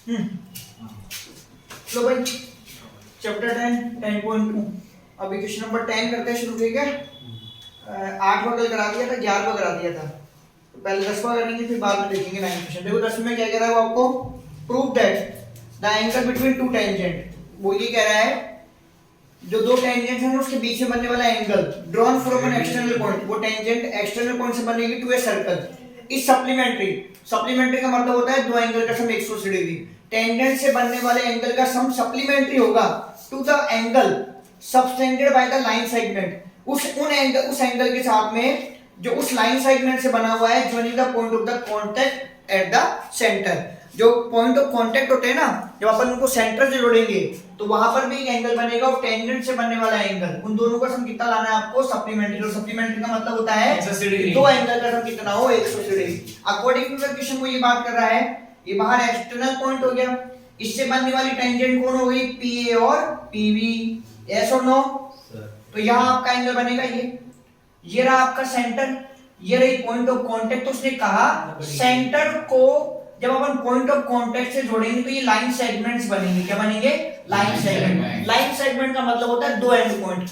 लो भाई चैप्टर 10 10.2 अभी question number 10 करते हैं शुरू। ठीक है, 8वां कल करा दिया था, 11वां करा दिया था, तो पहले 10वां करेंगे फिर बाद में देखेंगे 9 क्वेश्चन। देखो 10 में क्या कह रहा है वो आपको, prove that the angle between two tangent. वो ये कह रहा है जो दो टेंजेंट हैं उसके बीच में बनने वाला angle drawn from an external point, वो टेंजेंट एक्सटर्नल पॉइंट से बनेगी टू ए सर्कल इस सप्लीमेंट्री। सप्लीमेंट्री का मतलब होता है दो एंगल का सम 180 डिग्री। टेंजेंट से बनने वाले एंगल का सम सप्लीमेंट्री होगा to the angle subtended by the line segment. उस एंगल के साथ में जो उस लाइन सेगमेंट से बना हुआ है, joining the point of the contact at the centre. जो पॉइंट ऑफ कांटेक्ट होते हैं ना, जब अपन उनको सेंटर से जोड़ेंगे तो वहां पर भी एक एंगल बनेगा और टेंजेंट से बनने वाला एंगल, उन दोनों का सम कितना लाना है आपको, सप्लीमेंट्री। और सप्लीमेंट्री का मतलब होता है दो एंगल का सम कितना हो, 180 degree. According to the question वो ये बात कर रहा है, ये बाहर एक्सटर्नल पॉइंट हो गया, इससे बनने वाली टेंजेंट कौन हो गई, पीए और पीबी। यस और नो? तो यहां आपका एंगल बनेगा ये रहा आपका सेंटर, ये रही पॉइंट ऑफ कांटेक्ट। तो उसने कहा सेंटर को जब अपन पॉइंट ऑफ कांटेक्ट से जोड़ेंगे तो ये लाइन सेगमेंट्स बनेंगे। क्या बनेंगे? Line segment. लाइन सेगमेंट का मतलब होता है दो एंड पॉइंट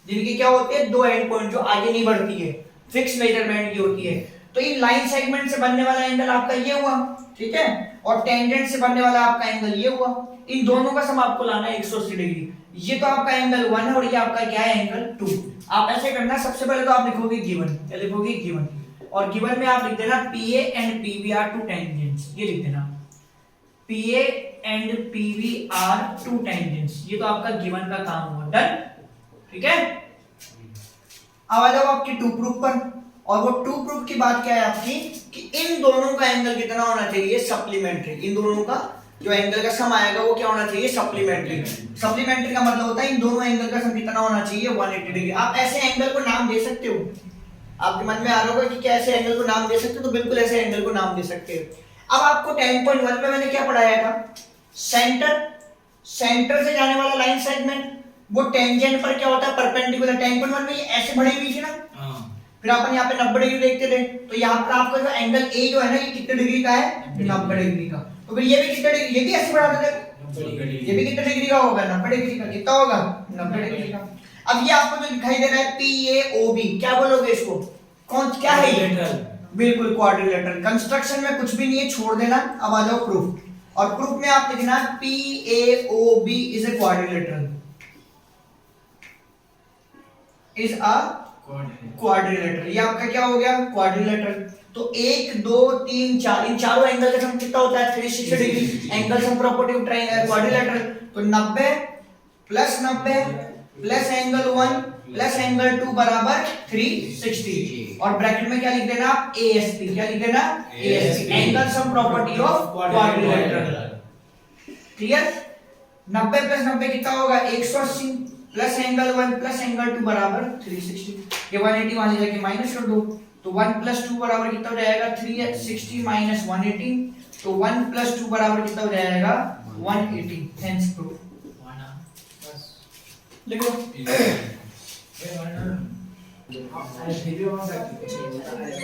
जिनकी क्या होती है, दो एंड पॉइंट जो आगे नहीं बढ़ती है, फिक्स मेजरमेंट की होती है। तो ये लाइन सेगमेंट से बनने वाला एंगल आपका ये हुआ, ठीक है, और टेंजेंट से बनने वाला आपका एंगल ये हुआ। इन दोनों का सम आपको लाना है 180 डिग्री। ये तो आपका एंगल 1 है और ये आपका क्या है, एंगल 2। आप ऐसे करना, सबसे पहले तो आप लिखोगे गिवन, क्या लिखोगे, गिवन, और गिवन में आप लिख देना PA and PB are two tangents. ये लिख देना PA and PB are two tangents. ये तो आपका गिवन का काम हुआ, डन, ठीक है। अब आ जाओ आपकी टू प्रूफ पर, और वो टू प्रूफ की बात क्या है आपकी कि इन दोनों का एंगल कितना होना चाहिए, सप्लीमेंट्री। इन दोनों का जो एंगल का सम आएगा वो क्या होना चाहिए, सप्लीमेंट्री। सप्लीमेंट्री का मतलब होता है इन दोनों एंगल का सम कितना होना चाहिए, 180 डिग्री। आप ऐसे एंगल को नाम दे सकते हो, आपके मन में आ रहा होगा कि कैसे एंगल को नाम दे सकते हो, तो बिल्कुल ऐसे एंगल को नाम दे सकते हो। अब आपको 10.1 में मैंने क्या पढ़ाया था, सेंटर से जाने वाला लाइन सेगमेंट वो टेंजेंट पर क्या होता है, परपेंडिकुलर। 10.1 में ये ऐसे बढ़ी हुई थी ना, फिर अपन यहाँ पे 90 डिग्री देखते थे, तो यहाँ पर आपका जो एंगल ए जो है ना, ये कितने डिग्री का है, 90 डिग्री का। तो फिर ये भी कितने डिग्री, ये भी ऐसे बढ़ाते थे, ये भी कितने डिग्री का होगा, 90 डिग्री का। कितना होगा, 90 डिग्री का। अब ये आपको जो दिखाई दे रहा है PAOB, क्या बोलोगे इसको, कौन, क्या है ये, बिल्कुल क्वाड्रिलेटरल। कंस्ट्रक्शन में कुछ भी नहीं है, छोड़ देना। अब आ जाओ प्रूफ, और प्रूफ में आप लिखना PAOB is a quadrilateral, is a quadrilateral. ये आपका क्या हो गया, क्वाड्रिलेटरल। तो 1 2 3 4, इन चारों एंगल का सम कितना होता है, 360 degree. Angle sum property of triangle quadrilateral. तो 90 plus 90 plus angle 1 plus angle 2 बराबर 360, और ब्रैकेट में क्या लिख देना, ASP। क्या लिख देना, ASP, angle sum property of quadrilateral. Clear? 90 plus 90 कितना होगा, 180, प्लस एंगल 1 प्लस एंगल 2 बराबर 360। ये 180 वहां ले जाके माइनस कर दो, तो 1 प्लस 2 बराबर कितना हो जाएगा, 360 माइनस 180, तो 1 प्लस 2 बराबर कितना हो जाएगा, 180। Hence proof. लिखो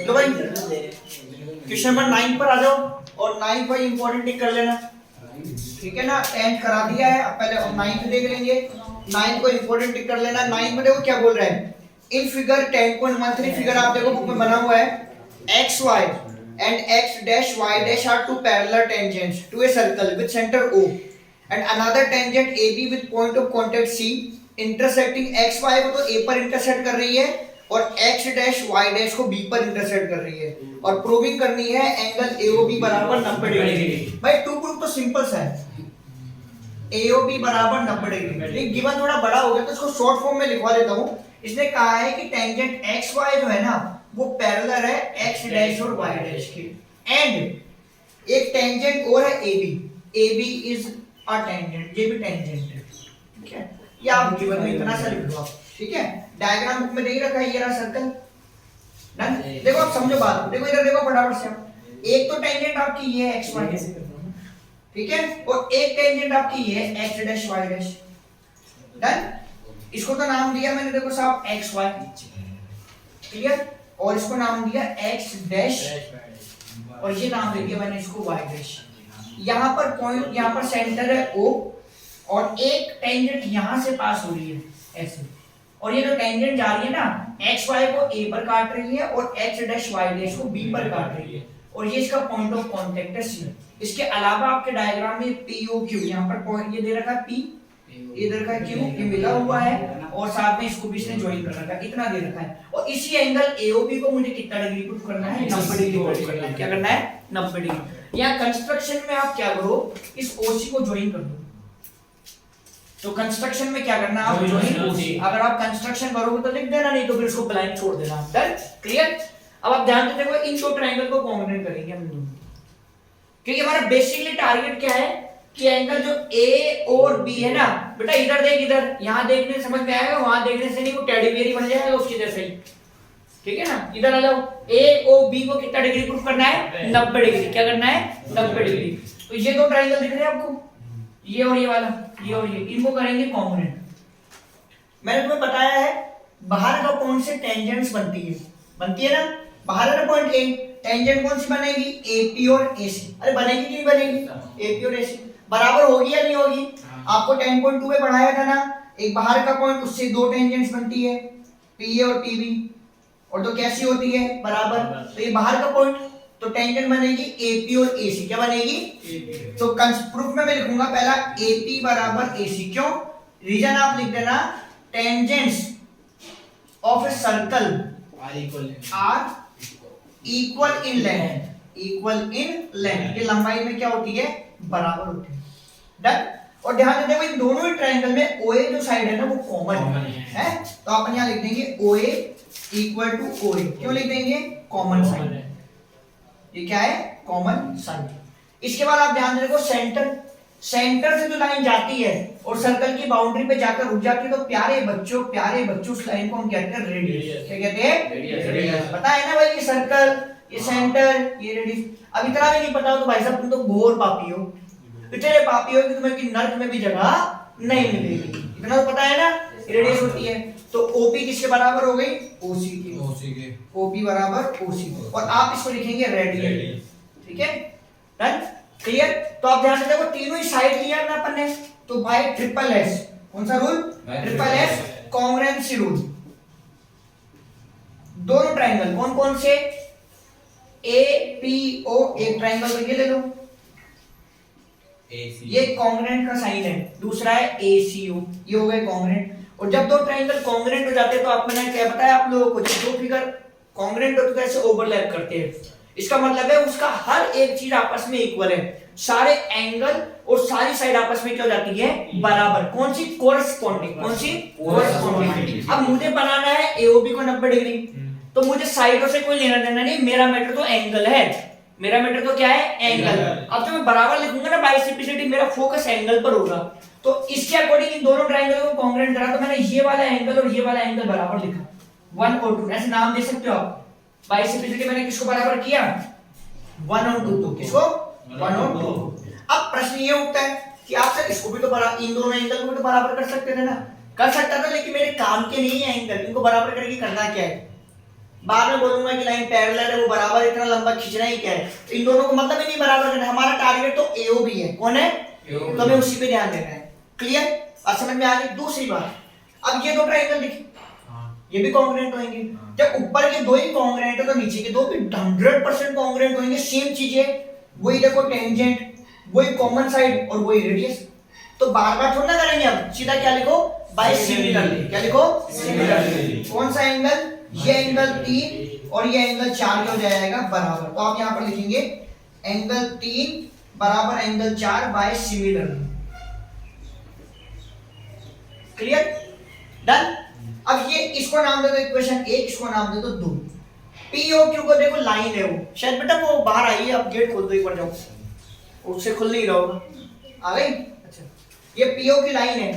लो भाई, क्वेश्चन नंबर 9 पर आ जाओ, और 9 पर इंपॉर्टेंट टिक कर लेना, ठीक है ना। 10 करा दिया है, अब पहले 9 देख लेंगे। 9 को इंपॉर्टेंट टिक कर लेना। 9 में देखो क्या बोल रहा है, इन फिगर 10.13 फिगर आप देखो बुक में बना हुआ है, XY and X dash Y dash are two parallel tangents to a circle with center O and another tangent AB with point of contact C intersecting XY को तो A पर intersect कर रही है और X dash Y dash को B पर intersect कर रही है, और प्रूविंग करनी है एंगल AOB बराबर 90 डिग्री। भाई टू प्रूफ तो सिंपल सा है, AOB बराबर 90 डिग्री। लेकिन गिवन थोड़ा बड़ा हो गया तो इसको शॉर्ट फॉर्म में लिखवा देता हूँ। इसने कहा है कि टेंजेंट XY जो है ना वो पैरेलल है X डैश और Y डैश के, एंड एक टेंजेंट और है AB इज अ टेंजेंट, ये भी टेंजेंट है, ठीक है। ये आप गिवन में इतना सा लिख दो आप, ठीक है। डायग्राम बुक में दे रखा है, ये रहा सर्कल, डन। देखो आप समझो बात, देखो इधर देखो फटाफट से, एक तो टेंजेंट आपकी ये है XY, ठीक है, और एक टेंजेंट आपकी ये है X dash Y dash, done. इसको तो नाम दिया मैंने, देखो साहब XY, क्लियर, और इसको नाम दिया X डैश, और ये नाम दे दिया मैंने इसको Y डैश। यहाँ पर पॉइंट, यहाँ पर सेंटर है O और एक टेंजेंट यहाँ से पास हो रही है ऐसे, और ये जो टेंजेंट जा रही है ना एक्स वाई को A पर काट रही है और एक्स डैश वाई डैश को B पर काट रही है, और ये इसका पॉइंट ऑफ कांटेक्ट है C। इसके अलावा आपके डायग्राम में POQ, यहाँ पर पॉइंट ये दे रखा है P, ये दे रखा है Q, ये मिला हुआ है और साथ में इसको भी इसने ज्वाइन कर रखा है, इतना दे रखा है। और इसी एंगल AOB को मुझे कितना डिग्री प्रूफ करना है? 90 डिग्री प्रूफ करना है। क्या करना है? 90 डिग्री। यहाँ कंस्ट्रक्शन में आप क्या करो, इस OC को ज्वाइन कर दो। तो कंस्ट्रक्शन में क्या करना है? आप ज्वाइन OC। अगर आप कंस्ट्रक्शन करोगे तो लिख देना, नहीं तो फिर उसको ब्लाइंड छोड़ देना। डन? क्लियर? अब आप ध्यान से देखो, इन दो ट्रायंगल को कॉम्बिनेट करेंगे हम दोनों, क्योंकि हमारा बेसिकली टारगेट क्या है कि एंगल जो A और B है ना, बेटा इधर देख, इधर यहाँ देखने से समझ में आएगा, वहां देखने से नहीं, वो टेडी बियर ही बन जाएगा उसकी जैसे ही। ठीक है ना? इधर आ जाओ, A और B को कितना डिग्री प्रूफ करना है? 90 डिग्री। क्या करना है? 90 डिग्री। तो ये दो ट्रायंगल दिख रहे हैं आपको, ये और ये वाला, ये और ये, इनको करेंगे कॉम्बिनेट। मैंने तुम्हें बताया है बाहर का पॉइंट से टेंजेंट्स बनती है ना, बाहर का पॉइंट A, टेंजेंट कौन सी बनेगी? AP और AC। अरे बनेगी कि नहीं बनेगी? AP और AC बराबर होगी या नहीं होगी? आपको 10.2 में पढ़ाया था ना, एक बाहर का पॉइंट, उससे दो टेंजेंट्स बनती है PA और PB, और तो कैसी होती है? बराबर। तो ये बाहर का पॉइंट, तो टेंजेंट बनेगी AP और AC। क्या बनेगी? तो प्रूफ में मैं लिखूंगा पहला AP बराबर AC। क्यों? रीजन आप लिख देना, tangents of a circle are equal in length, ये लंबाई में क्या होती है? बराबर होती है। डन? और ध्यान देते हुए इन दोनों ही ट्रायंगल में OA जो साइड है ना वो कॉमन है, तो अपन यहाँ लिख देंगे OA इक्वल टू OA। क्यों लिख देंगे? कॉमन साइड, ये क्या है? Common side. इसके बाद आप ध्यान देखो, सेंटर से जो लाइन जाती है और सर्कल की बाउंड्री पे जाकर रुक जाती है, तो प्यारे बच्चों उस लाइन को हम कहते हैं रेडियस। क्या कहते हैं? रेडियस। पता है ना भाई, ये सर्कल, ये सेंटर, ये रेडियस। अब इतना भी नहीं पता हो तो भाई साहब तुम तो घोर पापी हो, इतने पापी हो कि तुम्हें कि नर्क में भी जगह नहीं मिलेगी। इतना तो पता है ना, रेडियस होती है। तो OP किसके बराबर हो गई? OC के। OP बराबर OC, और आप इसको लिखेंगे रेडियस। ठीक है? डन? क्लियर? तो आप ध्यान से देखो, तीनों ही साइड लिया ना अपन ने, तो भाई ट्रिपल S। कौन सा rule? Triple S, congruency rule. दोनों ट्रायंगल कौन कौन से? APO एक ट्रायंगल तो ये ले लो, ये कॉन्ग्रुएंट का साइन है। दूसरा है ACO, ये हो गए कॉन्ग्रुएंट। और जब दो ट्रायंगल कॉन्ग्रुएंट हो जाते हैं तो आप, मैंने क्या बताया आप लोगों को, जब दो फिगर कॉन्ग्रुएंट होते हैं तो ऐसे ओवरलैप करते हैं। इसका मतलब है उसका हर एक चीज आपस में इक्वल है, सारे एंगल और सारी साइड आपस में क्या हो जाती है? बराबर। कौन सी? कोरस्पॉन्डिंग। कौन सी? कोरस्पॉन्डिंग। अब मुझे बनाना है AOB को 90 डिग्री, तो मुझे साइडों से कोई लेना देना नहीं, मेरा मैटर तो एंगल है, मेरा मैटर तो क्या है? एंगल। अब जो मैं बराबर लिखूंगा ना बाइसेप्टिसिटी, मेरा फोकस एंगल पर होगा। तो इसके अकॉर्डिंग इन दोनों ट्रायंगल को कॉन्ग्रुएंट करा, तो मैंने ये वाला एंगल और ये वाला एंगल बराबर लिखा, 1 और 2, ऐसे नाम दे सकते हो आप। बाइसेप्टिसिटी मैंने किसको बराबर किया? 1 और 2। तो किसको? 1 और 2। अब प्रश्न ये उठता है कि आप सर इसको भी तो बराबर, इन दोनों एंगल को भी तो बराबर कर सकते थे ना। कर सकता था, लेकिन मेरे काम के नहीं है एंगल, इनको बराबर करके करना क्या है? बाद में बोलूंगा कि लाइन पैरेलल है, वो बराबर इतना लंबा खींचना ही क्या है? तो इन दोनों को मतलब ही नहीं बराबर करना। हमारा टारगेट तो AOB है। कौन है? AOB। तो हमें उसी पे ध्यान देना है। क्लियर? आज समझ में आ गई? दूसरी बात, अब ये दो ट्रायंगल दिखे, ये भी कॉन्ग्रुएंट होंगे। जब ऊपर के दो ही कॉन्ग्रुएंट है तो नीचे के दो भी 100% कॉन्ग्रुएंट होंगे। सेम चीज है, वही देखो टेंजेंट, वही कॉमन साइड और वही रेडियस। तो बार बार थोड़ा ना करेंगे, हम सीधा क्या लिखो? By similarly. क्या लिखो? सिमिलरली। कौन सा एंगल? ये एंगल 3 और ये एंगल 4 हो जाएगा बराबर। तो आप यहां पर लिखेंगे एंगल 3 बराबर angle 4 by similarly. Clear? Done? अब ये इसको नाम दे दो इक्वेशन 1, इसको नाम दे दो 2। POQ को देखो लाइन है, वो शायद बेटा वो बाहर आई है, आप गेट खोल दो एक बार, जाओ, उससे खुल नहीं रहा होगा। आ गई? अच्छा, ये POQ लाइन है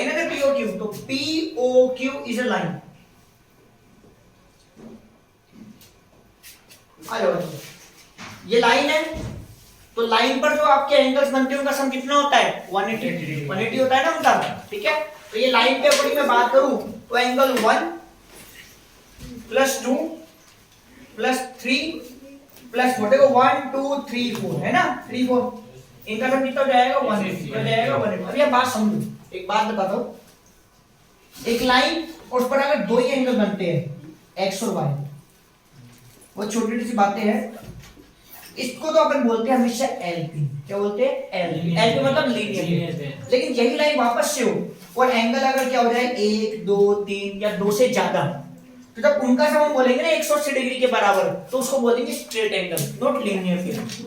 ना POQ, तो POQ इज अ लाइन। आ जाओ, ये लाइन है, तो लाइन पर जो आपके एंगल्स बनते हैं उनका सम कितना होता है? 180 होता है ना उनका। ठीक है? तो ये लाइन पे अकॉर्डिंग मैं बात करूं तो एंगल 1 प्लस 2 प्लस 3 प्लस 4, देखो 1 2 3 4 है ना, 3 4। इनका सम कितना हो जाएगा 180 हो जाएगा 180। अब ये बात समझो, एक बात बताता हूँ, एक लाइन और उस पर अगर दो ही एंगल बनते हैं एक्स और वाई, वो छोटी सी बातें हैं, इसको तो अपन बोलते हैं हमेशा एलपी। क्या बोलते हैं? एलपी। एलपी मतलब लीनियर। लेकिन यही लाइन वापस से हो और एंगल अगर क्या हो जाए 1 2 3 या 2 से ज्यादा, तो जब उनका सम हम बोलेंगे ना 180 डिग्री के बराबर, तो उसको बोलेंगे स्ट्रेट एंगल, नॉट लीनियर।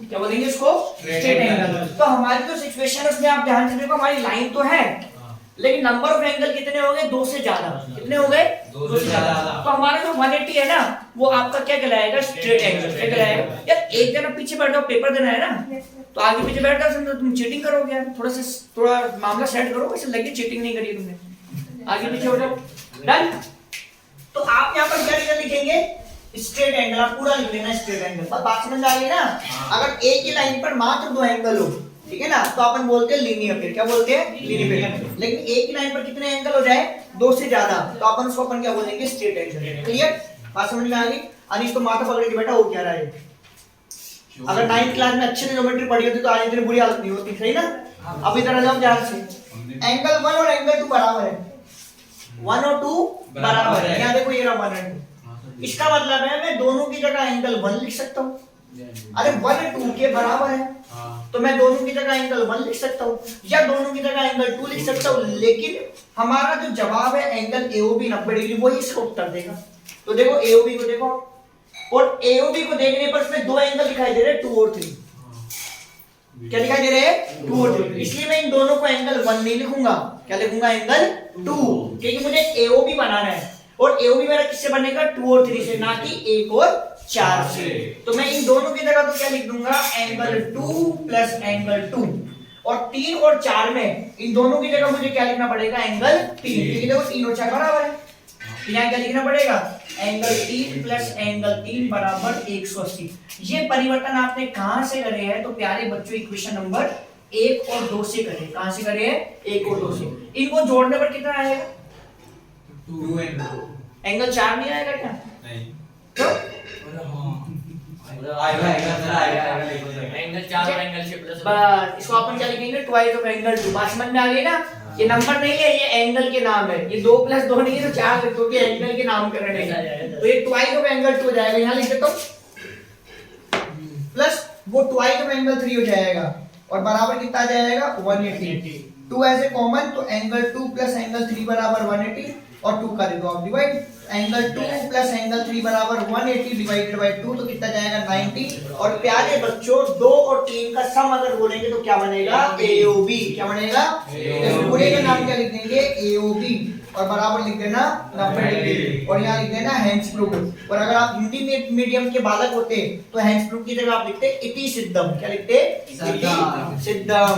क्या बोलेंगे उसको? Straight angle. तो हमारी जो सिचुएशन है उसमें आप ध्यान से देखो, हमारी लाइन तो है लेकिन नंबर ऑफ एंगल कितने हो गए? 2 से ज्यादा। कितने हो गए? 2 से ज्यादा। तो हमारा जो 180 है ना, वो आपका क्या कहलाएगा? Straight angle. क्या कहलाएगा? यार एक जन पीछे बैठ जाओ, पेपर देना है ना, तो आगे पीछे बैठ जाओ, समझो तुम चीटिंग करोगे यार। थोड़ा मामला सेट करो, ऐसे लगे चीटिंग नहीं करी तुमने। आगे पीछे हो जाओ, डन। तो आप यहाँ पर क्या रीजन लिखेंगे? Straight angle. आप पूरा लिख लेना स्ट्रेट एंगल। बात समझ आ गई ना? अगर एक ही लाइन पर मात्र दो एंगल हो, ठीक है ना, तो अपन बोलते हैं लीनियर पेयर। क्या बोलते हैं? Linear pair. लेकिन एक ही लाइन पर कितने एंगल हो जाए? 2 से ज्यादा, तो अपन उसको अपन क्या बोलेंगे? Straight angle. क्लियर? बात समझ में आ गई? अनिश तो माथा पकड़ के बैठा हो क्या रहा है? अगर 9th क्लास में अच्छे से ज्योमेट्री पढ़ी होती तो आज इतनी बुरी हालत नहीं होती, सही ना? अब इधर आ जाओ ध्यान से, एंगल 1 और एंगल 2 बराबर है। 1 और 2 बराबर है। यहाँ देखो ये रहा 1 और 2। इसका मतलब है मैं दोनों की जगह एंगल 1 लिख सकता हूँ। अरे 1 2 के बराबर है, तो मैं दोनों की जगह एंगल 1 लिख सकता हूँ या दोनों की जगह एंगल 2 लिख सकता हूँ। लेकिन हमारा जो जवाब है एंगल AOB 90 डिग्री, वही इसका उत्तर देगा। तो देखो AOB को देखो, और AOB को देखने पर इसमें दो एंगल दिखाई दे रहे हैं 2 और 3। क्या दिखाई दे रहे हैं? 2 और 3। इसलिए मैं इन दोनों को एंगल 1 नहीं लिखूंगा, क्या लिखूंगा? एंगल 2, क्योंकि मुझे AOB बनाना है और AOB मेरा किससे बनेगा? 2 और 3 से, ना कि 1 और 4 से। तो मैं इन दोनों की जगह तो क्या लिख दूंगा? Angle 2 plus angle 2। और 3 और 4 में इन दोनों की जगह मुझे क्या लिखना पड़ेगा? एंगल 3, क्योंकि देखो 3 और 4 बराबर है। यहाँ क्या लिखना पड़ेगा? एंगल 3 प्लस एंगल 3 बराबर 180। ये परिवर्तन आपने कहां से करे हैं? तो प्यारे बच्चों इक्वेशन नंबर 1 और 2 से करे। कहां से करे हैं? 1 और 2 से। इनको जोड़ने पर कितना आएगा? 2 एंगल 4 नहीं आएगा क्या? नहीं तो आएगा एंगल 4 और एंगल 6 प्लस बस इसको अपन क्या लिखेंगे? Twice of angle 2। बात समझ में आ गई ना? ये नंबर नहीं है, ये एंगल के नाम है। ये 2 प्लस 2 नहीं है तो 4 लिख दो, एंगल के नामकरण है। तो ये ट्वाइस ऑफ एंगल 2 हो जाएगा, यहाँ लिख देता हूं, प्लस वो ट्वाइस ऑफ एंगल 3 हो जाएगा और बराबर कितना आ जाएगा? 180। 2 ऐसे कॉमन, तो एंगल 2 प्लस एंगल 3 बराबर 180 और 2 का देखो आप डिवाइड। एंगल 2 प्लस एंगल 3 बराबर 180 डिवाइडेड बाय 2, तो कितना जाएगा? 90। और प्यारे बच्चों 2 और 3 का सम अगर बोलेंगे तो क्या बनेगा? AOB। क्या बनेगा? इस पूरे का नाम क्या लिख देंगे? AOB। और बराबर लिख देना 90 डिग्री और यहाँ लिख देना हैंस प्रूफ। और अगर आप हिंदी मीडियम के बालक होते तो हैंस प्रूफ की जगह आप लिखते इति सिद्धम। क्या लिखते? इति सिद्धम।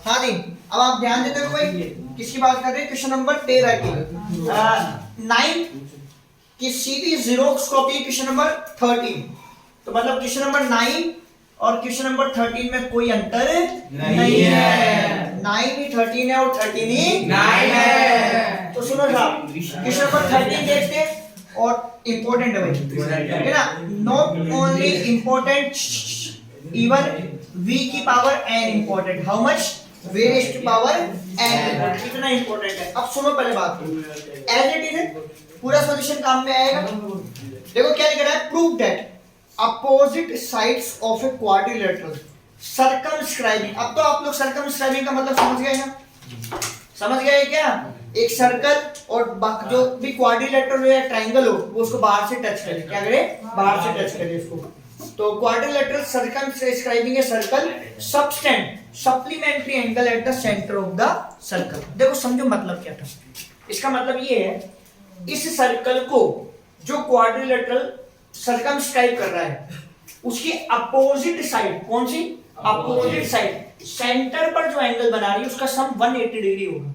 हाँ जी, अब आप ध्यान देते हो भाई, किसकी बात कर रहे हैं? क्वेश्चन नंबर 13 की। 9 की सीधी जीरोक्स कॉपी क्वेश्चन नंबर 13। तो मतलब क्वेश्चन नंबर 9 और क्वेश्चन नंबर 13 में कोई अंतर नहीं है। 9 ही 13 है और 13 ही 9 है। तो सुनो साहब, क्वेश्चन नंबर 13 देखते हैं और इंपॉर्टेंट है भाई, ठीक है ना? Not only important, even v की power n important. How much? v raise to power n। कितना इंपॉर्टेंट है? अब सुनो पहले बात, एज इट इज है, पूरा सॉल्यूशन काम में आएगा। देखो क्या लिख रहा है? Prove that opposite sides of a quadrilateral circumscribing. अब तो आप लोग सर्कमस्क्राइबिंग का मतलब समझ गए ना? समझ गए क्या? एक सर्कल और जो भी क्वाड्रिलेटरल हो या ट्रायंगल हो, वो उसको बाहर से टच करे। क्या करे? बाहर से टच करे उसको। तो quadrilateral circumscribing a circle subtend supplementary angle at the centre of the circle. देखो समझो मतलब क्या था। इसका मतलब ये है, इस सर्कल को जो क्वाड्रिलेटरल सर्कमस्क्राइब कर रहा है, उसकी अपोजिट साइड, कौन सी? अपोजिट साइड, सेंटर पर जो एंगल बना रही है उसका सम 180 डिग्री होगा।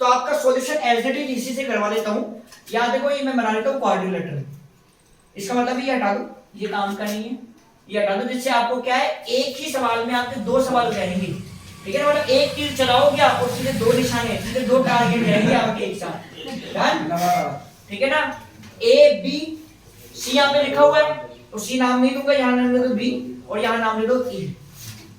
तो आपका सॉल्यूशन एज इट इज इसी से करवा लेता हूं। याद देखो, ये मैं बना लेता हूं क्वाड्रिलेटरल। इसका मतलब ये हटा दो, ये काम का नहीं है, ये हटा दो, जिससे आपको क्या है? एक ही सवाल में आपके 2 सवाल रहेंगे, ठीक है ना? मतलब एक तीर चलाओगे आप और सीधे 2 निशाने, सीधे 2 टारगेट रहेंगे आपके एक साथ। डन? ठीक है ना? A B सी यहाँ पे लिखा हुआ है तो सी नाम नहीं दूंगा, यहाँ नाम दे दो बी और यहाँ नाम दे दो ई।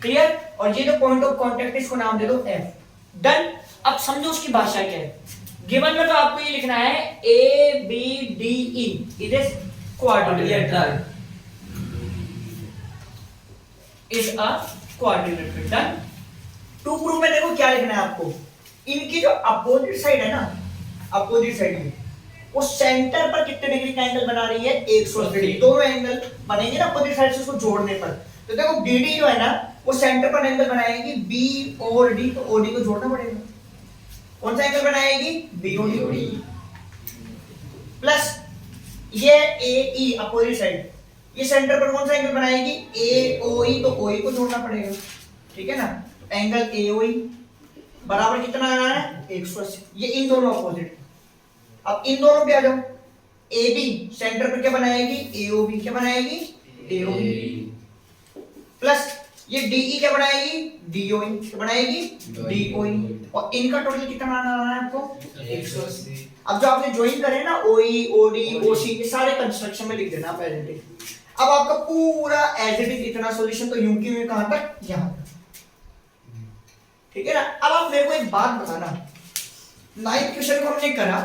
क्लियर? और ये जो पॉइंट ऑफ कांटेक्ट है इसको नाम दे दो एफ। डन। अब समझो उसकी भाषा क्या है। गिवन में तो आपको ये लिखना है A B D E, it is quadrilateral, is a quadrilateral. Done. To proof में देखो क्या लिखना है आपको, इनकी जो अपोजिट साइड है ना, अपोजिट साइड में वो सेंटर पर कितने डिग्री का एंगल बना रही है, 180 डिग्री। दोनों एंगल बनेंगे ना अपोजिट साइड से उसको जोड़ने पर। तो देखो बीडी जो है ना वो सेंटर पर एंगल बनाएगी बी और डी, तो ओडी को जोड़ना पड़ेगा। कौन सा एंगल बनाएगी, बी और डी। प्लस ये ए ई अपोजिट साइड, ये सेंटर पर कौन सा एंगल बनाएगी, ए ओ ई, तो ओ ई को जोड़ना पड़ेगा। ठीक है ना? तो एंगल ए ओ ई बराबर कितना आना है, 180। ये इन दोनों अपोजिट। अब इन दोनों पे आ जाओ। ए बी सेंटर पर क्या बनाएगी, ए ओ बी, क्या बनाएगी, ए ओ बी। प्लस ये डी ई क्या बनाएगी, डी ओ ई, क्या बनाएगी, डी ओ ई। और इनका टोटल कितना आना है आपको, 180। अब जो आपने ज्वाइन करे ना ओ ई, ओ डी, ओ सी, ये सारे कंस्ट्रक्शन में लिख देना पहले। अब आपका पूरा एज इट इज इतना सॉल्यूशन तो यूं की यूं कहां तक, यहां तक। ठीक है ना? अब आप मेरे को एक बात बताना, 9th क्वेश्चन को हमने करा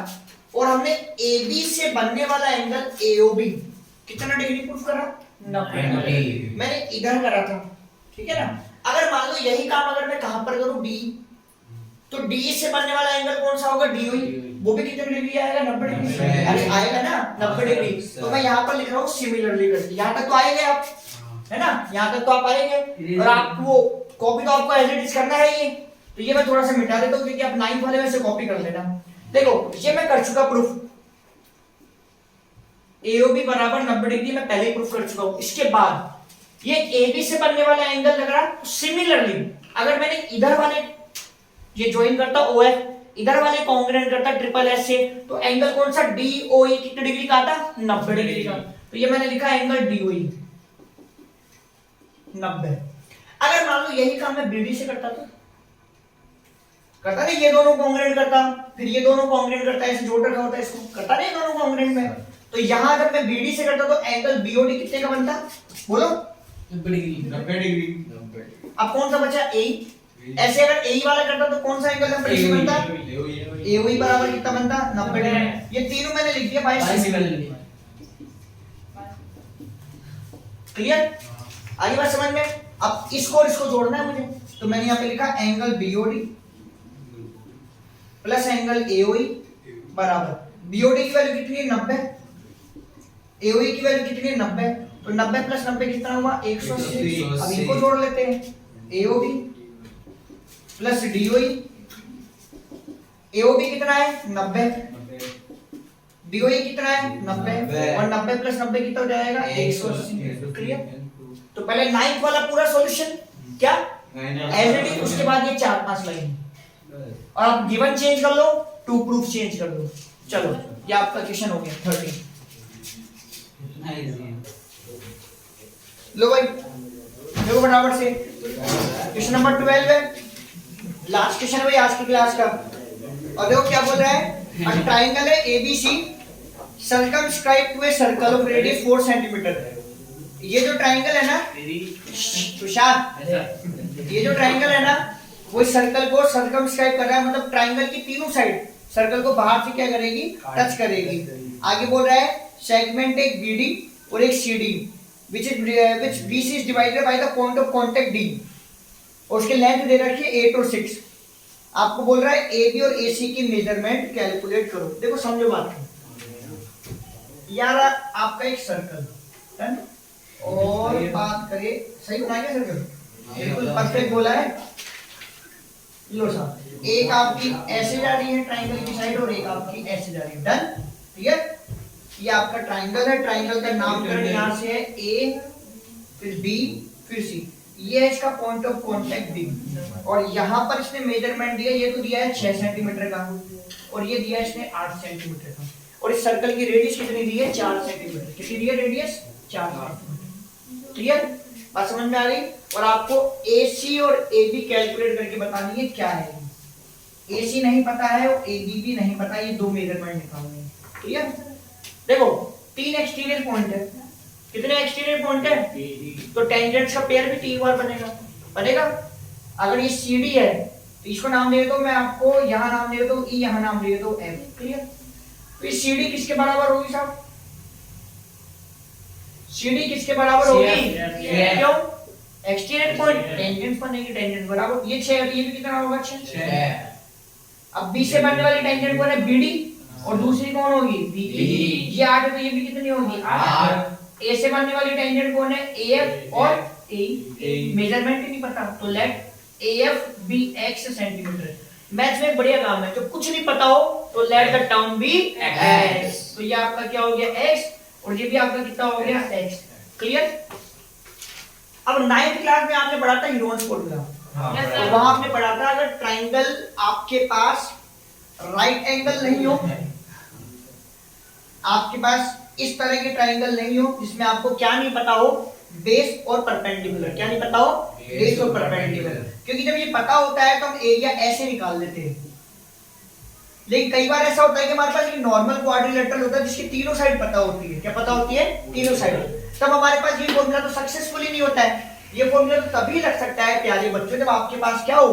और हमने ए बी से बनने वाला एंगल ए ओ बी कितना डिग्री प्रूफ करा, 90। मैंने इधर करा था। ठीक है ना? अगर मान लो यही काम अगर मैं कहां पर करूं, डी, तो डी से बनने वाला एंगल कौन सा होगा, डी ओ ई, वो भी कितने डिग्री आएगा, 90 डिग्री। अरे आएगा ना 90 डिग्री। तो मैं यहाँ पर लिख रहा हूँ सिमिलरली करके, यहाँ तक तो आएंगे आप, है ना? यहाँ तक तो आप आएंगे। और आप वो कॉपी तो आपको एज इट इज करना है ये, तो ये मैं थोड़ा सा मिटा देता हूँ क्योंकि आप 9th वाले में से कॉपी कर लेना। देखो ये मैं कर चुका प्रूफ, AOB बराबर 90 डिग्री मैं पहले ही प्रूफ कर चुका हूँ। इसके बाद ये AB से बनने वाला एंगल लग रहा सिमिलरली, अगर मैंने इधर वाले ये ज्वाइन करता OF, इधर वाले कॉन्ग्रुएंट करता ट्रिपल एस से, तो एंगल कौन सा DOE कितने डिग्री का आता, 90 डिग्री का। तो ये मैंने लिखा एंगल DOE 90। अगर मान लो यही काम मैं BD से करता तो करता नहीं, ये दोनों कॉन्ग्रुएंट करता, फिर ये दोनों कॉन्ग्रुएंट करता, ऐसे जोड़ रखा होता है इसको, करता नहीं दोनों कॉन्ग्रुएंट में। तो यहां जब मैं BD से करता तो एंगल BOD कितने का बनता, बोलो 90 डिग्री। अब कौन सा बचा, A। ऐसे अगर A वाला करता तो कौन सा एंगल 90 डिग्री बनता, AOE बराबर कितना बनता, 90 डिग्री। ये तीनों मैंने लिख दिया बाय सिमिलरली। क्लियर? आई बात समझ में? अब इसको और इसको जोड़ना है मुझे, तो मैंने यहाँ पे लिखा angle BOD plus angle AOE बराबर, BOD की वैल्यू कितनी है, 90, AOE की वैल्यू कितनी है, 90, तो 90 प्लस 90 कितना हुआ, 180। अब इनको जोड़ लेते हैं, AOB प्लस DOE, AOB कितना है, 90, DOE कितना है, 90, और 90 प्लस 90 कितना हो जाएगा, 180। क्लियर? तो पहले 9th वाला पूरा सॉल्यूशन क्या एज इट इज, उसके बाद ये 4-5 लाइन, और आप गिवन चेंज कर लो, टू प्रूफ चेंज कर दो। चलो ये आपका क्वेश्चन हो गया 13। लो भाई देखो फटाफट से, क्वेश्चन नंबर 12 है, लास्ट क्वेश्चन है भाई आज की क्लास का। और देखो क्या बोल रहा है, अ ट्रायंगल है ABC circumscribe to a circle of radius 4 centimetre. ये जो ट्रायंगल है ना तुषार, ये जो ट्रायंगल है ना वो सर्कल को सर्कमस्क्राइब कर रहा है, मतलब ट्रायंगल की तीनों साइड सर्कल को बाहर से क्या करेगी, टच करेगी। आगे बोल रहा है सेगमेंट एक BD और एक CD which BC is divided by the point of contact D, और उसके लेंथ दे रखी है 8 और 6। आपको बोल रहा है AB और AC की मेजरमेंट कैलकुलेट करो। देखो समझो बात को यार, आपका एक सर्कल है और बात करें, सही बना क्या सर्कल, बिल्कुल परफेक्ट बोला है। लो साहब, एक आपकी ऐसे जा रही है ट्रायंगल की साइड और एक आपकी ऐसे जा रही है। डन? ठीक है? ये आपका ट्रायंगल है, ट्रायंगल का नामकरण यहाँ से है A, फिर B, फिर C। ये है इसका पॉइंट ऑफ कांटेक्ट D, और यहाँ पर इसने मेजरमेंट दिया, ये तो दिया है 6 सेंटीमीटर का, और ये दिया है इसने 8 सेंटीमीटर का, और इस सर्कल की रेडियस कितनी दी है, 4 सेंटीमीटर। कितनी दी है रेडियस, 4 सेंटीमीटर। क्लियर? बात समझ में आ गई? और आपको AC और AB कैलकुलेट करके बतानी है क्या है। AC नहीं पता है और AB भी नहीं पता, ये दो मेजरमेंट निकालने हैं। क्लियर? देखो 3 एक्सटीरियर पॉइंट है। कितने एक्सटीरियर पॉइंट है? तो टेंजेंट्स का पेयर भी 3 बार बनेगा। अगर ये CD है तो इसको नाम दे दो, मैं आपको यहाँ नाम दे दो E, यहाँ नाम दे दो F। क्लियर? तो ये CD किसके बराबर होगी साहब? CD किसके बराबर होगी? क्यों? एक्सटीरियर पॉइंट टेंजेंट बनेगी, टेंजेंट बराबर ये 6 है, ये भी कितना होगा? 6। अब B से बनने वाली टेंजेंट कौन है? BD, और दूसरी कौन होगी? BE। ये 8 है तो ये भी कितनी होगी? 8। A से बनने वाली टेंजेंट कौन है? AF और AE। मेजरमेंट ही नहीं पता तो let AF be x centimetre. Maths में बढ़िया काम है, जो कुछ नहीं पता हो तो let the term B x। तो ये आपका क्या हो गया? x, और ये भी आपका कितना हो गया? x। क्लियर? अब 9th क्लास में आपने पढ़ा था हीरोन्स फॉर्मूला, तो वहां आपने पढ़ा था अगर ट्राइंगल आपके पास राइट एंगल नहीं हो, आपके पास इस तरह के ट्राइंगल नहीं हो जिसमें आपको क्या नहीं पता हो? बेस और परपेंडिकुलर। क्या नहीं पता हो? बेस और परपेंडिकुलर। क्योंकि जब ये पता होता है तो हम एरिया ऐसे निकाल लेते हैं, लेकिन कई बार ऐसा होता है कि हमारे पास एक नॉर्मल क्वाड्रिलेटरल होता है जिसकी तीनों साइड पता होती है। क्या पता होती है? तीनों साइड। तब हमारे पास ये फॉर्मूला तो सक्सेसफुली नहीं होता है। ये फॉर्मूला तो तभी लग सकता है प्यारे बच्चों जब आपके पास क्या हो?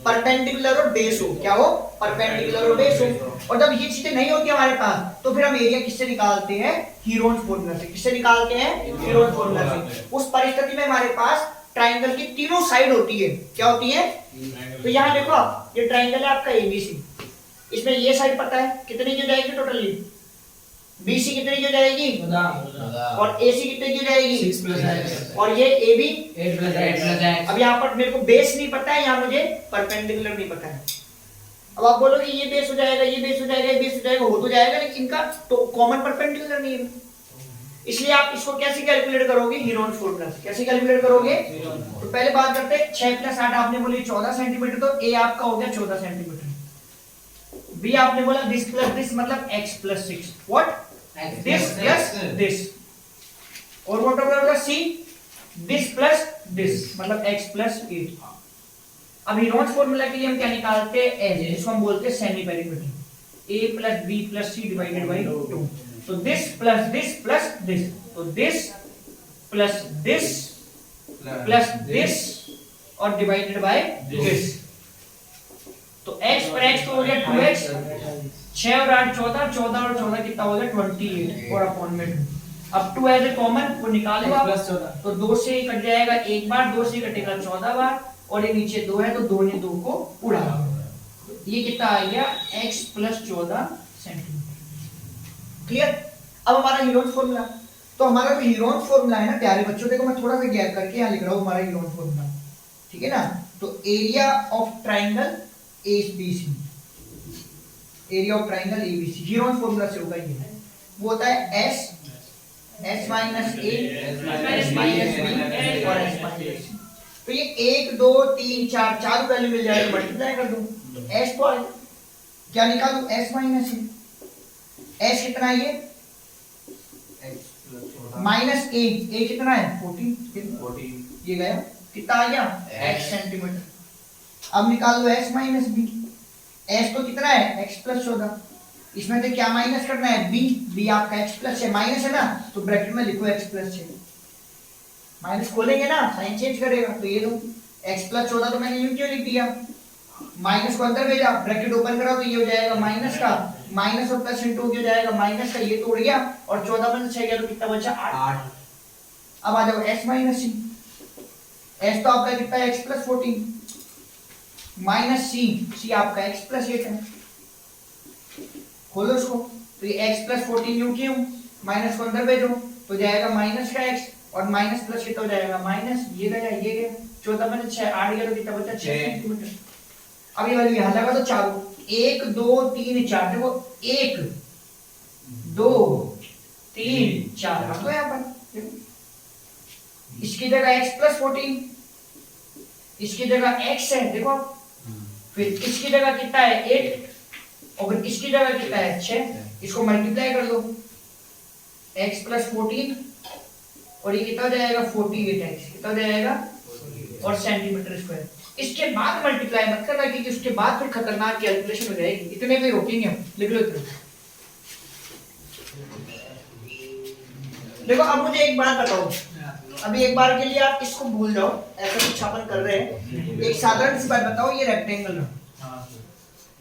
परपेंडिकुलर और बेस हो। क्या हो? परपेंडिकुलर और बेस हो। और जब ये चीजें नहीं होती हमारे पास तो फिर हम एरिया किससे निकालते हैं? हीरोन्स फॉर्मूला से। किससे निकालते हैं? हीरोन्स फॉर्मूला से। उस परिस्थिति में हमारे पास ट्राइंगल की तीनों साइड होती है। क्या होती है? तो यहाँ देखो आप, ये ट्राइंगल है आपका ABC, इसमें ये साइड पता है कितनी की हो जाएगी टोटली? BC कितनी की हो जाएगी? और AC कितनी की हो जाएगी? 6 + और ये AB 8 + 8 अब यहाँ पर मेरे को बेस नहीं पता है, यहाँ मुझे परपेंडिकुलर नहीं पता है। अब आप बोलोगे ये बेस हो जाएगा, ये बेस हो जाएगा, ये बेस हो जाएगा, हो तो जाएगा, लेकिन इनका तो कॉमन परपेंडिकुलर नहीं है। इसलिए आप इसको कैसे कैलकुलेट करोगे? हीरोन्स फॉर्मूला से। कैसे कैलकुलेट करोगे? तो पहले बात करते हैं 6 + 8 आपने बोली 14 सेंटीमीटर, तो A आपका हो गया 14 सेंटीमीटर। B आपने बोला दिस प्लस दिस मतलब x + 6। What? This plus this. और व्हाट होगा C? दिस प्लस दिस मतलब x + 8। अब हीरोन्स फॉर्मूला के लिए हम क्या निकालते हैं? एज, जिसको हम बोलते हैं semi perimeter. A + B + C / 2। तो this plus this plus this, तो this plus this plus this और डिवाइडेड बाय दिस। तो x पर x तो हो गया 2x, 6 और 8 14, 14 और 14 कितना हो गया? 28 और अपॉन में 2। अब 2 एज ए कॉमन वो निकालो आप, तो 2 से कट जाएगा एक बार, 2 से कटेगा 14 बार, और ये नीचे 2 है तो 2 ने 2 को उड़ा। ये कितना आ गया? x + 14 centimetre. क्लियर? अब हमारा हीरोन्स फॉर्मूला, तो हमारा जो हीरोन्स फॉर्मूला है ना प्यारे बच्चों, देखो मैं थोड़ा सा गैप करके यहाँ लिख रहा हूँ हमारा हीरोन्स फॉर्मूला, ठीक है ना? तो area of triangle ABC, area of triangle ABC Heron's formula से होगा। ये वो होता है S - A S - B और S - C। तो ये 1 2 3 4 चार वैल्यू मिल जाएगी, मल्टीप्लाई कर दूं तो S को क्या निकालूं? S - A। S कितना है? ये माइनस A कितना है? 14। ये गया कितना आ गया? x centimetre. अब निकाल लो S - B। S तो कितना है? x + 14। इसमें से क्या माइनस करना है? B आपका x + 6 माइनस है ना, तो ब्रैकेट में लिखो x + 6। माइनस खोलेंगे ना, साइन चेंज करेगा, तो ये लो x + 14 तो मैंने यूं क्यों लिख दिया? माइनस को अंदर भेजा, ब्रैकेट ओपन करा तो ये हो जाएगा माइनस का, माइनस और प्लस इंटू हो जाएगा माइनस का, ये तो उड़ गया, और 14 में से 6 गया तो कितना बचा? 8। अब आ जाओ S - C। S तो आपका कितना है? x + 14 माइनस C आपका x + 8 है। खोलो इसको, तो ये x + 14 यूं क्यों? माइनस को अंदर भेजो तो जाएगा माइनस का x, और माइनस प्लस कितना हो जाएगा? माइनस, ये गया 14 में से 6 8 गया तो कितना बचा? 6 सेंटीमीटर। अब ये वाली यहाँ लगा तो चारों 1 2 3 4, देखो 1 2 3 4 अब तो यहाँ पर इसकी जगह x + 14, इसकी जगह x है देखो आप, फिर इसकी जगह कितना है? 8, और इसकी जगह कितना है? 6। इसको मल्टीप्लाई कर दो, x + 14 और ये कितना हो जाएगा? 48x कितना हो जाएगा? और सेंटीमीटर स्क्वायर। इसके बाद मल्टीप्लाई मत करना, क्योंकि उसके बाद फिर खतरनाक कैलकुलेशन हो जाएगी। इतने पे रोकेंगे हम, लिख लो इतने। देखो अब मुझे एक बात बताओ, अभी एक बार के लिए आप इसको भूल जाओ, ऐसा कुछ अपन कर रहे हैं। एक साधारण सी बात बताओ, ये रेक्टेंगल है,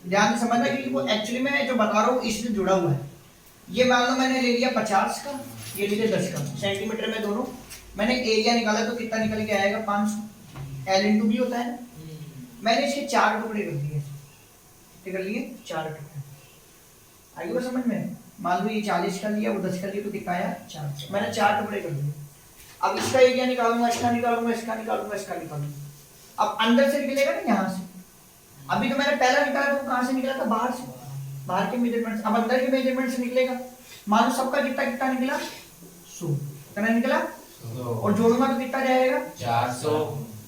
ध्यान से समझना क्योंकि वो एक्चुअली मैं जो बता रहा हूँ इससे जुड़ा हुआ है। ये मान लो मैंने ले लिया 50 का, ये ले लिया 10 का, सेंटीमीटर में दोनों। मैंने एरिया निकाला तो कितना निकल के आएगा 500, एल इंटू बी होता है ना। मैंने इसके 4 टुकड़े कर दिए, कितने कर लिए 4 टुकड़े। आई वो समझ में? मान लो ये 40 का लिया, वो 10 का लिया तो कितना आया 4। मैंने 4 टुकड़े कर दिए। अब इसका एरिया निकालूंगा, इसका निकालूंगा, इसका निकालूंगा, इसका निकालूंगा। अब अंदर से निकलेगा ना यहाँ से। अभी तो मैंने पहला निकाला तो कहाँ से निकला था? बाहर से, बाहर के मेजरमेंट। अब अंदर के मेजरमेंट से निकलेगा। मान लो सबका कितना कितना निकला 100, कितना निकला? और जोड़ूंगा तो कितना जाएगा 400।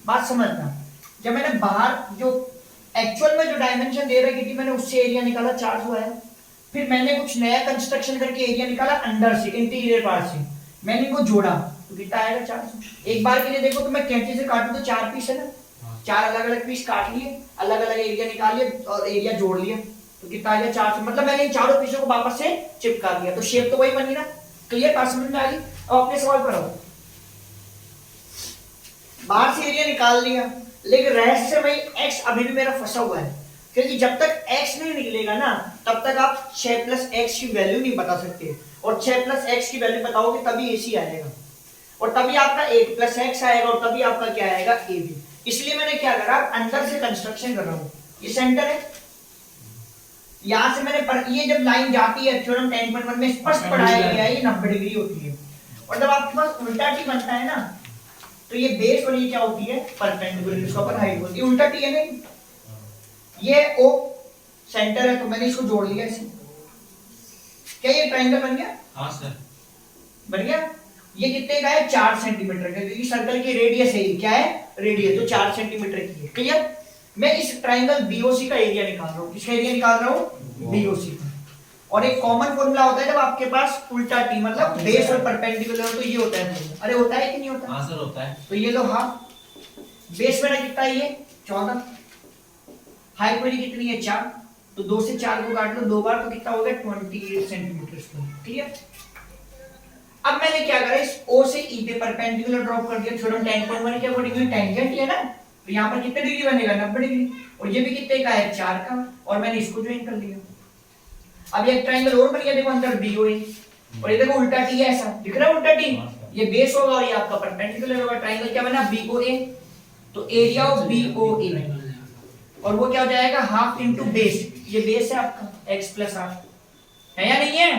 बात समझना, जब मैंने बाहर जो एक्चुअल में जो डायमेंशन दे रखी थी मैंने उससे एरिया निकाला 400 आया। फिर मैंने कुछ नया कंस्ट्रक्शन करके एरिया निकाला अंदर से, इंटीरियर पार्ट से, मैंने इनको जोड़ा तो कितना आएगा 400। एक बार के लिए देखो तो मैं कैंची से काटूं तो 4 पीस है ना, 4 अलग अलग पीस काट लिए, अलग अलग एरिया निकाल लिए और एरिया जोड़ लिया तो कितना आ गया 400। मतलब मैंने इन चारों पीसों को वापस से चिपका दिया तो शेप तो वही बनी ना। क्लियर? बात समझ में आ गई? अब अपने सवाल पर आओ। बाहर से एरिया निकाल लिया, लेकिन रहस्यमय x अभी भी मेरा फंसा हुआ है, क्योंकि जब तक x नहीं निकलेगा ना तब तक आप 6 + x की वैल्यू नहीं बता सकते, और 6 + x की वैल्यू बताओगे तभी AC आएगा, और तभी आपका 8 + x आएगा, और तभी आपका क्या आएगा AB। इसलिए मैंने क्या करा, अंदर से कंस्ट्रक्शन कर रहा हूँ। ये सेंटर है, यहां से मैंने ये जब लाइन जाती है थ्योरम 10.1 में स्पष्ट पढ़ाया गया है ये 90 डिग्री होती है, और जब आपके पास उल्टा टी बनता है ना तो ये बेस और ये क्या होती है परपेंडिकुलर, इसको अपन हाइट बोलते हैं। उल्टा टी है नहीं, ये O सेंटर है तो मैंने इसको जोड़ लिया इसे। क्या ये ट्रायंगल बन गया? हाँ सर बन गया। ये कितने का है 4 सेंटीमीटर का, क्योंकि सर्कल की रेडियस है, क्या है रेडियस, तो 4 सेंटीमीटर की है। क्लियर? मैं इस ट्रायंगल BOC का एरिया निकाल रहा हूँ। किसका एरिया निकाल रहा हूँ? BOC का। और एक कॉमन फॉर्मूला होता है जब आपके पास उल्टा टी मतलब बेस और परपेंडिकुलर तो ये होता है। अरे होता है कि नहीं होता? हाँ सर होता है। तो ये लो हाफ, बेस मेरा कितना है ये 14, हाइट मेरी कितनी है 4, तो 2 से 4 को काट लो 2 बार तो कितना हो गया 28 सेंटीमीटर स्क्वायर। क्लियर? अब मैंने क्या करा, इस O से E पे परपेंडिकुलर ड्रॉप कर दिया थ्योरम 10.1 के अकॉर्डिंग। टेंजेंट है ना, तो यहाँ पर कितने डिग्री बनेगा 90 डिग्री, और ये भी कितने का है 4 का, और मैंने इसको ज्वाइन कर लिया। अब ये ट्रायंगल और बन गया, देखो अंदर BOA, और ये देखो उल्टा टी है, ऐसा दिख रहा है उल्टा टी, ये बेस होगा और ये आपका परपेंडिकुलर होगा। ट्रायंगल क्या बना BOA, तो एरिया ऑफ BOA, और वो क्या हो जाएगा हाफ इनटू बेस, ये बेस है आपका x + 8 है या नहीं है?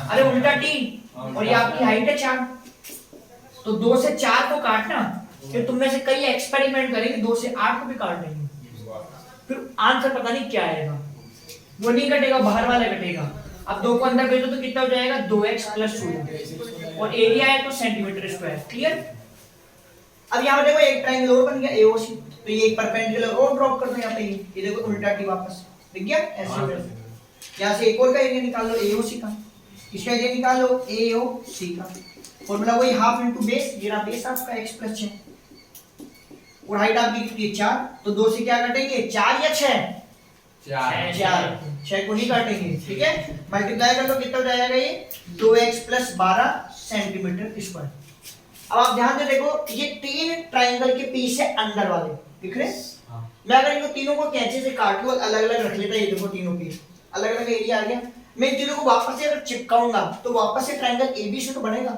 अरे उल्टा टी, और ये आपकी हाइट है 4, तो 2 से 4 को काटना, फिर तुम में से कई एक्सपेरिमेंट करेंगे 2 से 8 को भी काट देंगे, फिर आंसर पता नहीं क्या आएगा, वो नहीं कटेगा बाहर वाला कटेगा। अब 2 को अंदर भेजो तो कितना हो जाएगा 2x + 2, और एरिया है तो सेंटीमीटर स्क्वायर। क्लियर? अब यहाँ देखो एक ट्रायंगल और बन गया AOC, तो ये एक परपेंडिकुलर और ड्रॉप कर दो यहाँ पे, ये देखो उल्टा टी वापस दिख गया ऐसे। यहाँ से एक और का एरिया निकाल लो AOC का, इसका एरिया निकाल लो AOC का, फॉर्मूला वही हाफ इनटू बेस, ये रहा बेस आपका x + 6, और हाइट आपकी कितनी है 4, तो 2 से क्या काटेंगे 4 या 6? 6 को ही काटेंगे। ठीक है, मल्टीप्लाई कर लो कितना हो जाएगा ये 2x + 12 सेंटीमीटर स्क्वायर। अब आप ध्यान से देखो, ये 3 ट्रायंगल के पीस है अंदर वाले, दिख रहे? मैं अगर इनको तीनों को कैंची से काट लूं अलग अलग रख लेता, ये देखो तीनों पीस अलग अलग एरिया आ गया। मैं इन तीनों को वापस से अगर चिपकाऊंगा तो वापस से ट्रायंगल ABC तो बनेगा।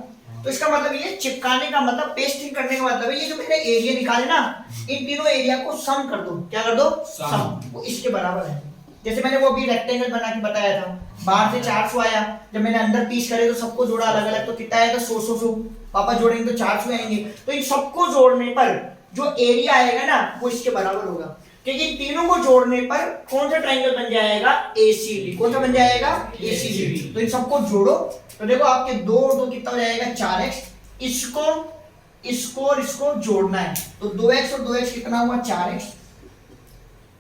तो इसका मतलब ये चिपकाने का मतलब पेस्टिंग करने का मतलब है ये जो मैंने एरिया निकाले ना, इन तीनों एरिया को सम कर दो। क्या कर दो? सम, वो इसके बराबर है। जैसे मैंने वो अभी रेक्टेंगल बना के बताया था, बाहर से 400 आया, जब मैंने अंदर पीस करे तो सबको जोड़ा अलग अलग तो कितना आएगा 100 वापस जोड़ेंगे तो 400 आएंगे। तो इन सबको जोड़ने पर जो एरिया आएगा ना वो इसके बराबर होगा, क्योंकि इन तीनों को जोड़ने पर कौन सा ट्रायंगल बन जाएगा ACD। कौन सा बन जाएगा ACD। तो इन सबको जोड़ो तो देखो आपके 2 और 2 कितना हो जाएगा 4x, इसको और इसको जोड़ना है तो 2x और 2x कितना हुआ 4x,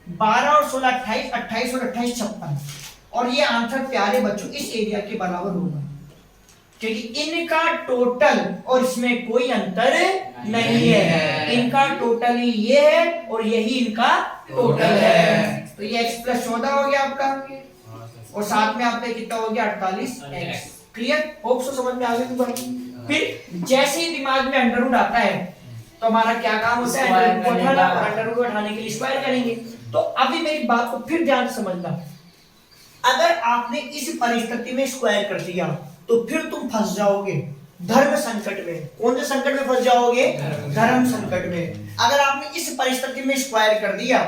12 और 16 28, 28 और 28 56, और ये आंसर प्यारे बच्चों इस एरिया के बराबर होगा, क्योंकि इनका टोटल और इसमें कोई अंतर नहीं है। इनका टोटल ही ये है और यही इनका टोटल है। तो ये x + 14 हो गया आपका, और साथ में आपका कितना हो गया 48x। क्लियर? होप सो समझ में आ गई। फिर जैसे ही दिमाग में अंडर रूट आता है तो हमारा क्या काम होता है, अंडर रूट को उठाना, और अंडर रूट को उठाने के लिए स्क्वायर करेंगे। तो अभी मेरी बात को फिर ध्यान से समझना, अगर आपने इस परिस्थिति में स्क्वायर कर दिया तो फिर तुम फंस जाओगे धर्म संकट में। कौन से संकट में फंस जाओगे? धर्म संकट में। अगर आपने इस परिस्थिति में स्क्वायर कर दिया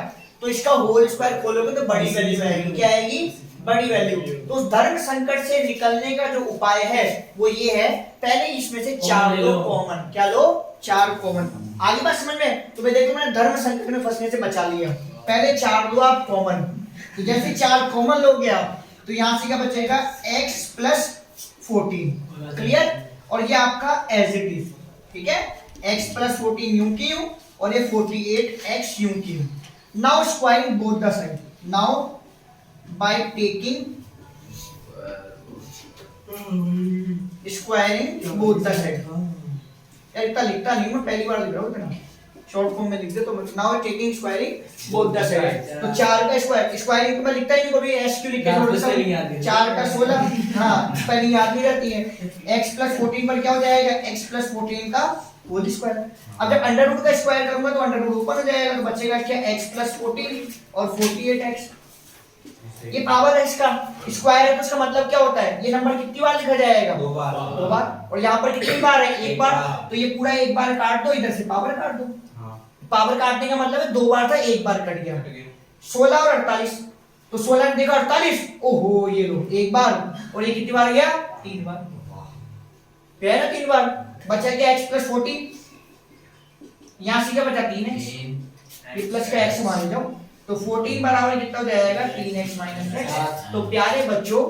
तो इसका होल स्क्वायर खोलोगे तो बड़ी वैल्यू आएगी। क्या आएगी? बड़ी वैल्यू। तो उस धर्म संकट से निकलने का जो उपाय है वो ये है, पहले इसमें से 4 लो कॉमन। क्या लो? 4 कॉमन। आगे बात समझ में? तो देखो मैंने धर्म संकट में फंसने से बचा लिया। पहले 4 लो आप कॉमन, तो जैसे 4 कॉमन लोगे आप तो यहाँ से क्या बचेगा? x plus 14। क्लियर? और ये आपका एज इट इज, ठीक है? x प्लस 14 यूं की यूं और ये 48x यूं की यूं। Now squaring both the side. Now by taking squaring both the side। यार इतना लिखता नहीं, मैं पहली बार लिख रहा हूँ इतना शॉर्ट फॉर्म में लिख दे तो now taking squaring both the side. तो 4 का स्क्वायर, स्क्वायरिंग तो मैं लिखता ही नहीं कभी, एस क्यों लिख के छोड़ देता हूं? 4 का 16, हां स्पेलिंग याद नहीं रहती है। x प्लस 14 पर क्या हो जाएगा? x प्लस 14 का होल स्क्वायर। अब जब अंडर रूट का स्क्वायर करूंगा तो अंडर रूट ऊपर हो जाएगा, तो बचेगा क्या? x प्लस 14 और 48x। ये पावर है इसका, स्क्वायर है तो इसका मतलब क्या होता है? ये नंबर कितनी बार लिखा जाएगा? 2 बार। 2 बार। और यहाँ पर कितनी बार है? 1 बार। तो ये पूरा 1 बार काट दो, इधर से पावर काट दो। पावर काटने का मतलब है 2 बार था, 1 बार कट गया। 16 और 48, तो 16 देखो 48, ओहो ये लो 1 बार, और ये कितनी बार गया? 3 बार। क्या है ना 3 बार। बचा क्या? x प्लस 14, यहाँ से क्या बचा? 3x। ये प्लस का x मान जाओ तो 14 बराबर कितना हो जाएगा? 3x minus x। तो प्यारे बच्चों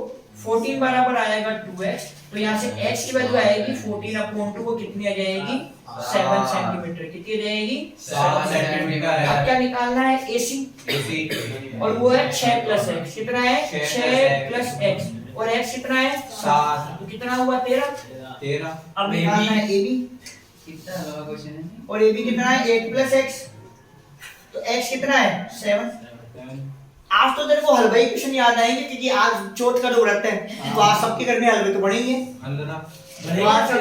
14 बराबर आएगा 2x, तो यहाँ से x की वैल्यू आएगी 14/2 को कितनी आ जाएगी? 7 सेंटीमीटर। कितनी आ जाएगी? 7 सेंटीमीटर। अब क्या निकालना है? AC, और वो है 6 प्लस x। कितना है? 6 प्लस x, और x कितना है? 7। तो कितना हुआ? 13। अब निकालना है AB, कितना लगा क्वेश्चन है? और AB कितना है? 8 प्लस x, तो x कितना है? 7। आज तो तेरे को हलवाई क्वेश्चन याद आएंगे क्योंकि आज चौथ का जो व्रत है, तो आज सबके घर में हलवे तो बनेंगे। हाँ सर,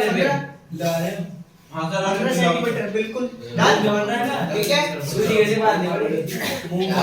सेंटीमीटर बिल्कुल ठीक है। मूंग का